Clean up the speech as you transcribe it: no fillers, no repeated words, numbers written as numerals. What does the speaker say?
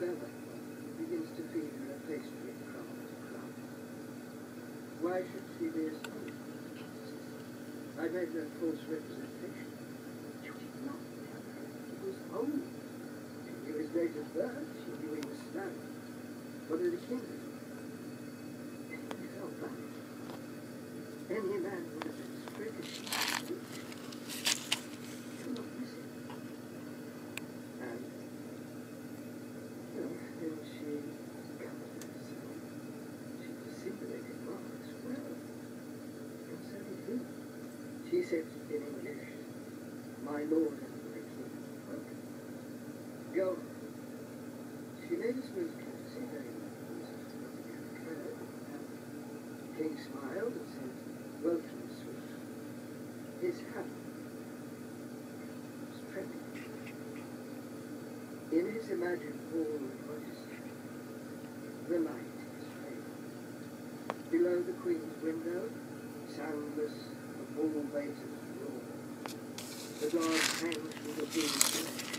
Bella begins to feed her a pastry crumb to crumb. Why should she be astonished? I made no false representation. She did not know he was old. She knew his date of birth. She knew he was snow. What did he think of him? He felt bad. Any man would have been stricken. She could not miss him. And, then she covered herself. She dissimulated marks well. And so did he. She said in English, "My lord and my king." Welcome. Go on. She made a smooth courtesy, very much as nothing had occurred. The king smiled and said, "Welcome, sweet." His hand was trembling. In his imagined hall of majesty, the light is fading. Below the queen's window, soundless, the bull waiters roar. The guard hangs from the queen's flesh.